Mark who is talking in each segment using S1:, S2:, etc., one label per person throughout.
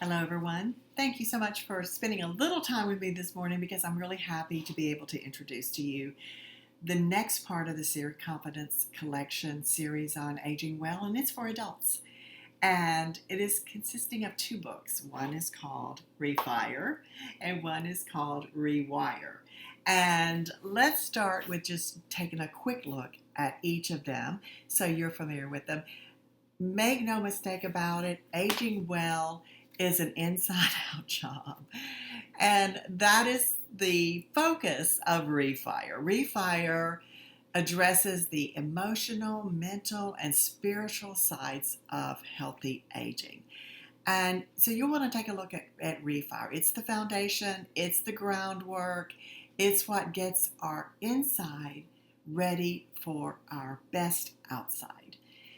S1: Hello, everyone. Thank you so much for spending a little time with me this morning because I'm really happy to be able to introduce to you the next part of the Series Confidence Collection series on aging well, and it's for adults. And it is consisting of two books. One is called Refire, and one is called Rewire. And let's start with just taking a quick look at each of them so you're familiar with them. Make no mistake about it, aging well is an inside out job. And that is the focus of Refire. Refire addresses the emotional, mental, and spiritual sides of healthy aging. And so you want to take a look at Refire. It's the foundation, it's the groundwork, it's what gets our inside ready for our best outside.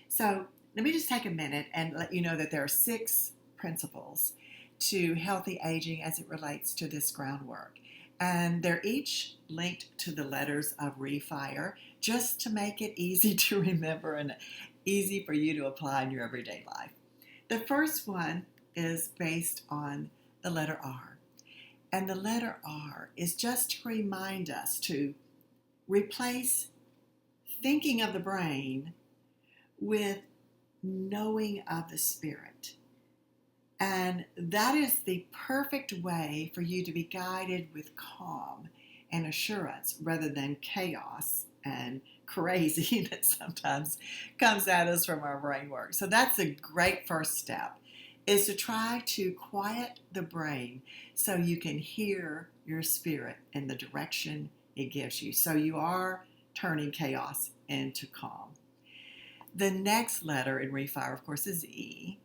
S1: So let me just take a minute and let you know that there are 6 principles to healthy aging as it relates to this groundwork. And they're each linked to the letters of Refire just to make it easy to remember and easy for you to apply in your everyday life. The first one is based on the letter R. And the letter R is just to remind us to replace thinking of the brain with knowing of the spirit. And that is the perfect way for you to be guided with calm and assurance rather than chaos and crazy that sometimes comes at us from our brain work. So that's a great first step, is to try to quiet the brain so you can hear your spirit in the direction it gives you. So you are turning chaos into calm. The next letter in Refire, of course, is E.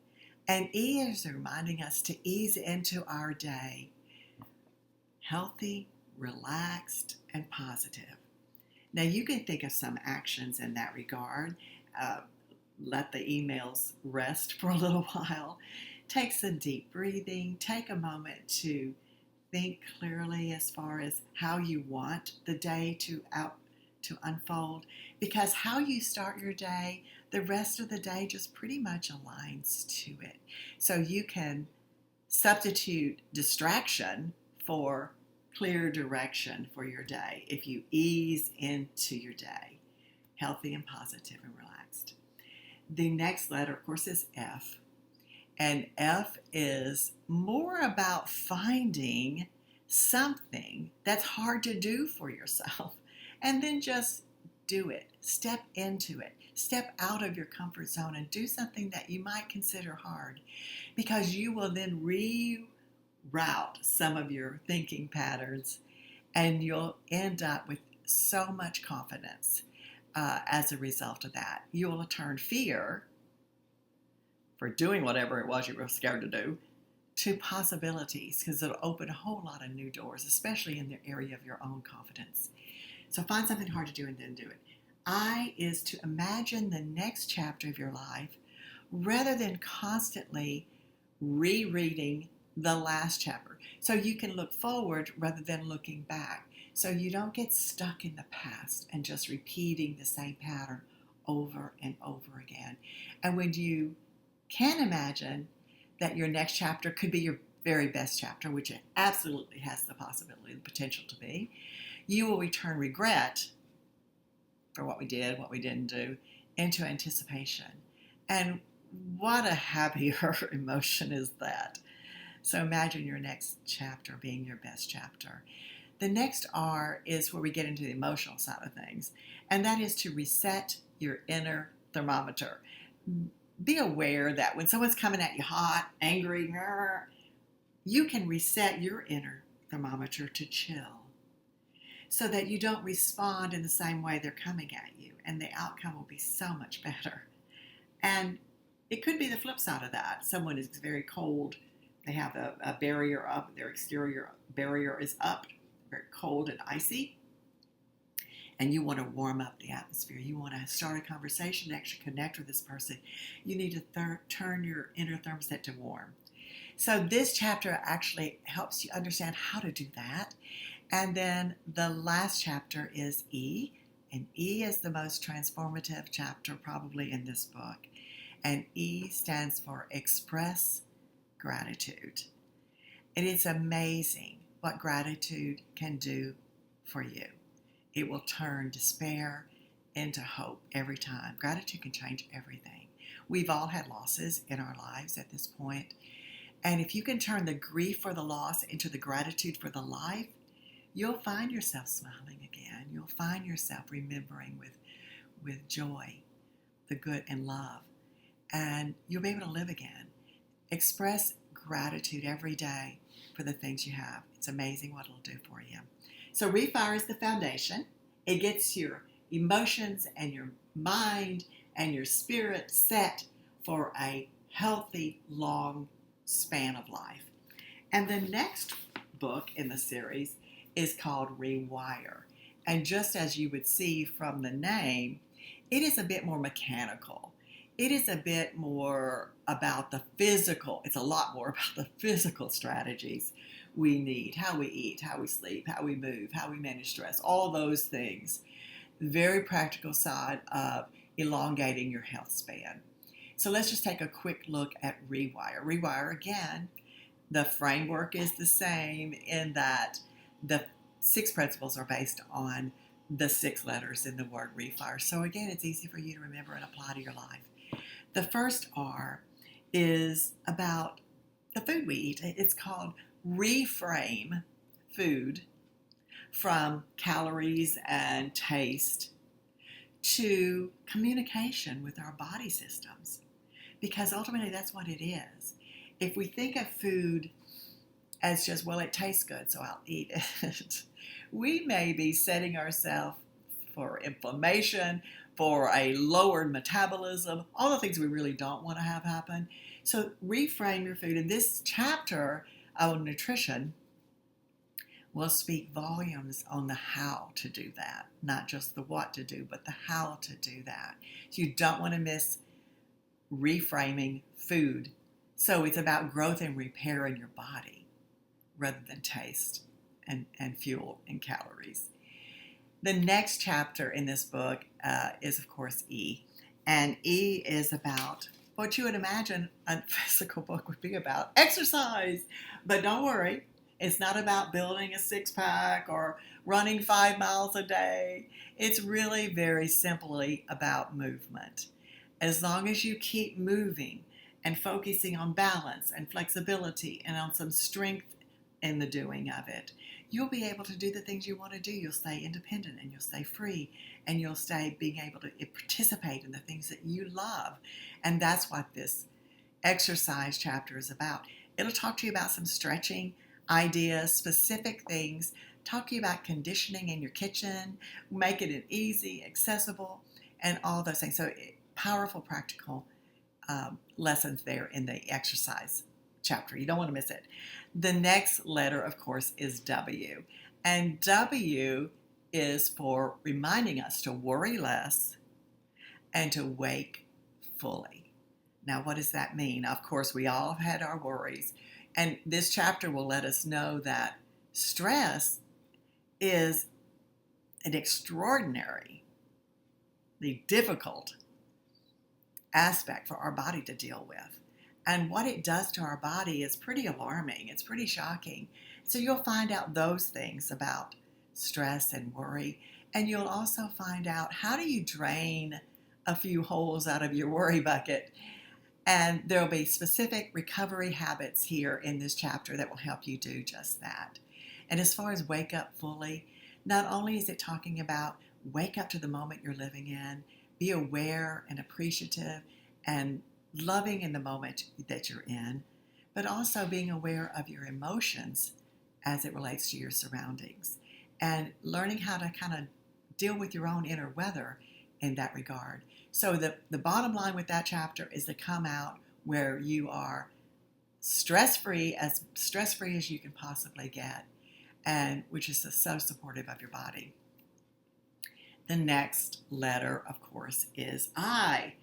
S1: And E is reminding us to ease into our day healthy, relaxed, and positive. Now, you can think of some actions in that regard. Let the emails rest for a little while. Take some deep breathing. Take a moment to think clearly as far as how you want the day to unfold, because how you start your day, the rest of the day just pretty much aligns to it. So you can substitute distraction for clear direction for your day if you ease into your day, healthy and positive and relaxed. The next letter, of course, is F. And F is more about finding something that's hard to do for yourself. And then just do it. Step into it. Step out of your comfort zone and do something that you might consider hard, because you will then reroute some of your thinking patterns and you'll end up with so much confidence as a result of that. You will turn fear for doing whatever it was you were scared to do to possibilities, because it'll open a whole lot of new doors, especially in the area of your own confidence. So find something hard to do and then do it. I is to imagine the next chapter of your life rather than constantly rereading the last chapter. So you can look forward rather than looking back. So you don't get stuck in the past and just repeating the same pattern over and over again. And when you can imagine that your next chapter could be your very best chapter, which it absolutely has the possibility, the potential to be, you will return regret for what we did, what we didn't do, into anticipation. And what a happier emotion is that? So imagine your next chapter being your best chapter. The next R is where we get into the emotional side of things, and that is to reset your inner thermometer. Be aware that when someone's coming at you hot, angry, you can reset your inner thermometer to chill, so that you don't respond in the same way they're coming at you, and the outcome will be so much better. And it could be the flip side of that. Someone is very cold, they have a barrier up, their exterior barrier is up, very cold and icy, and you want to warm up the atmosphere. You want to start a conversation to actually connect with this person. You need to turn your inner thermostat to warm. So this chapter actually helps you understand how to do that. And then the last chapter is E, and E is the most transformative chapter probably in this book. And E stands for express gratitude. And it's amazing what gratitude can do for you. It will turn despair into hope every time. Gratitude can change everything. We've all had losses in our lives at this point. And if you can turn the grief for the loss into the gratitude for the life, you'll find yourself smiling again. You'll find yourself remembering with joy the good and love. And you'll be able to live again. Express gratitude every day for the things you have. It's amazing what it'll do for you. So Refire is the foundation. It gets your emotions and your mind and your spirit set for a healthy, long span of life. And the next book in the series is called Rewire. And just as you would see from the name, it is a bit more mechanical. It is a bit more about the physical. It's a lot more about the physical strategies we need, how we eat, how we sleep, how we move, how we manage stress, all those things. Very practical side of elongating your health span. So let's just take a quick look at Rewire. Rewire, again, the framework is the same in that the 6 principles are based on the 6 letters in the word Refire. So again, it's easy for you to remember and apply to your life. The first R is about the food we eat. It's called reframe food from calories and taste to communication with our body systems. Because ultimately that's what it is. If we think of food as just, well, it tastes good, so I'll eat it, we may be setting ourselves for inflammation, for a lowered metabolism, all the things we really don't want to have happen. So reframe your food. In this chapter on nutrition, we'll speak volumes on the how to do that. Not just the what to do, but the how to do that. So you don't want to miss reframing food. So it's about growth and repair in your body rather than taste and fuel and calories. The next chapter in this book is, of course, E. And E is about what you would imagine a physical book would be about, exercise. But don't worry, it's not about building a six-pack or running 5 miles a day. It's really very simply about movement. As long as you keep moving and focusing on balance and flexibility and on some strength in the doing of it, you'll be able to do the things you want to do. You'll stay independent and you'll stay free and you'll stay being able to participate in the things that you love. And that's what this exercise chapter is about. It'll talk to you about some stretching ideas, specific things, talk to you about conditioning in your kitchen, making it easy, accessible, and all those things. So powerful, practical lessons there in the exercise chapter. You don't want to miss it. The next letter, of course, is W. And W is for reminding us to worry less and to wake fully. Now, what does that mean? Of course, we all have had our worries. And this chapter will let us know that stress is an extraordinarily difficult aspect for our body to deal with. And what it does to our body is pretty alarming. It's pretty shocking. So you'll find out those things about stress and worry. And you'll also find out, how do you drain a few holes out of your worry bucket? And there'll be specific recovery habits here in this chapter that will help you do just that. And as far as wake up fully, not only is it talking about wake up to the moment you're living in, be aware and appreciative and loving in the moment that you're in, but also being aware of your emotions as it relates to your surroundings and learning how to kind of deal with your own inner weather in that regard. So the bottom line with that chapter is to come out where you are stress-free as you can possibly get, and which is so supportive of your body. The next letter, of course, is I.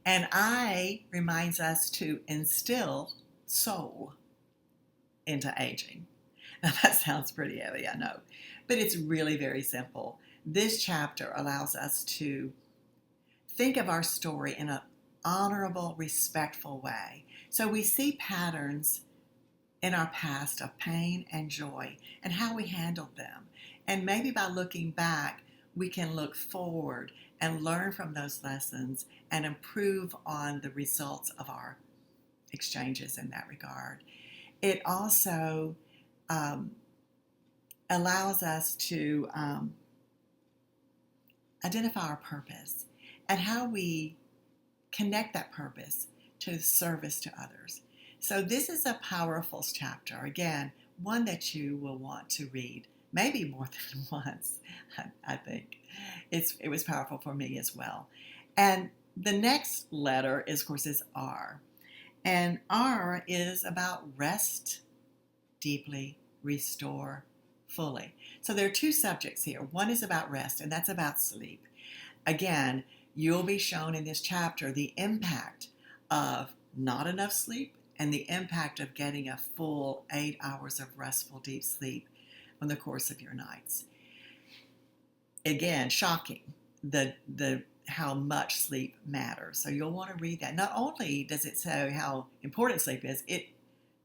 S1: And I reminds us to instill soul into aging. Now that sounds pretty heavy, I know, but it's really very simple. This chapter allows us to think of our story in an honorable, respectful way. So we see patterns in our past of pain and joy and how we handled them. And maybe by looking back, we can look forward and learn from those lessons and improve on the results of our exchanges in that regard. It also allows us to identify our purpose and how we connect that purpose to service to others. So this is a powerful chapter. Again, one that you will want to read, maybe more than once, I think. It was powerful for me as well. And the next letter, is, of course, is R. And R is about rest deeply, restore fully. So there are two subjects here. One is about rest, and that's about sleep. Again, you'll be shown in this chapter the impact of not enough sleep and the impact of getting a full 8 hours of restful, deep sleep on the course of your nights. Again, shocking, the how much sleep matters. So you'll want to read that. Not only does it say how important sleep is,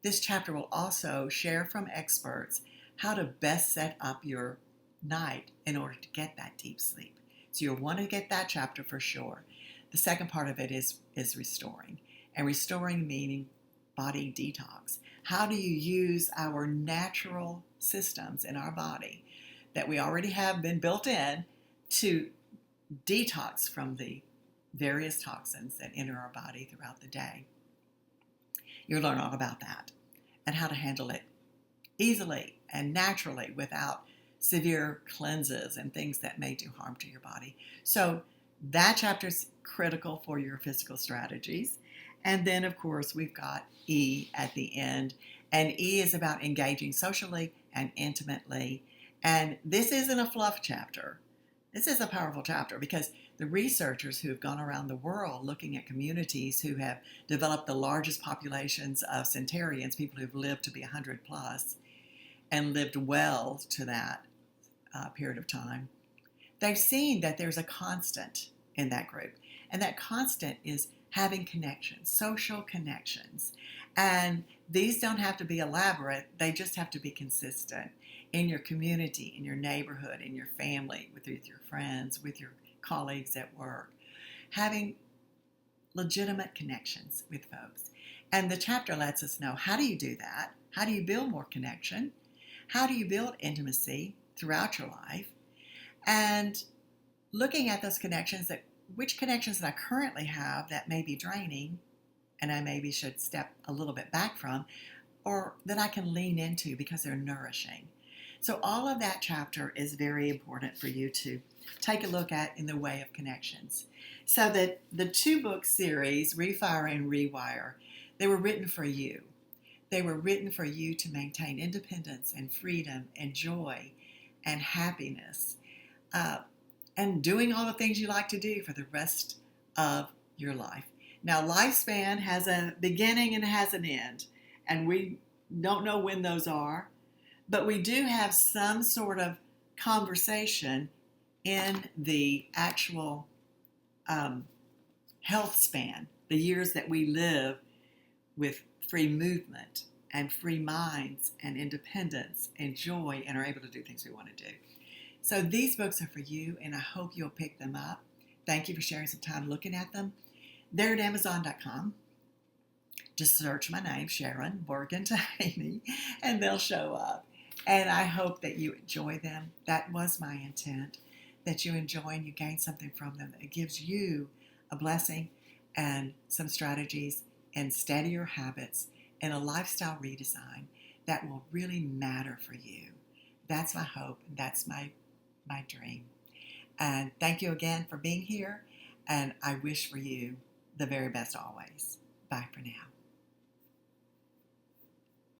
S1: this chapter will also share from experts how to best set up your night in order to get that deep sleep. So you'll want to get that chapter for sure. The second part of it is restoring. And restoring meaning body detox. How do you use our natural systems in our body that we already have been built in to detox from the various toxins that enter our body throughout the day? You'll learn all about that and how to handle it easily and naturally without severe cleanses and things that may do harm to your body. So that chapter is critical for your physical strategies. And then, of course, we've got E at the end. And E is about engaging socially and intimately. And this isn't a fluff chapter. This is a powerful chapter because the researchers who have gone around the world looking at communities who have developed the largest populations of centenarians, people who've lived to be 100 plus, and lived well to that period of time, they've seen that there's a constant in that group. And that constant is having connections, social connections. And these don't have to be elaborate. They just have to be consistent in your community, in your neighborhood, in your family, with your friends, with your colleagues at work. Having legitimate connections with folks. And the chapter lets us know, how do you do that? How do you build more connection? How do you build intimacy throughout your life? And looking at those connections, which connections that I currently have that may be draining and I maybe should step a little bit back from, or that I can lean into because they're nourishing. So all of that chapter is very important for you to take a look at in the way of connections. So that the 2-book series, Refire and Rewire, they were written for you. They were written for you to maintain independence and freedom and joy and happiness, and doing all the things you like to do for the rest of your life. Now, lifespan has a beginning and has an end, and we don't know when those are, but we do have some sort of conversation in the actual health span, the years that we live with free movement and free minds and independence and joy and are able to do things we want to do. So these books are for you, and I hope you'll pick them up. Thank you for sharing some time looking at them. They're at Amazon.com. Just search my name, Sharon Morgan Tahaney, and they'll show up. And I hope that you enjoy them. That was my intent, that you enjoy and you gain something from them that gives you a blessing and some strategies and steadier habits and a lifestyle redesign that will really matter for you. That's my hope. That's my dream. And thank you again for being here. And I wish for you the very best always. Bye for now.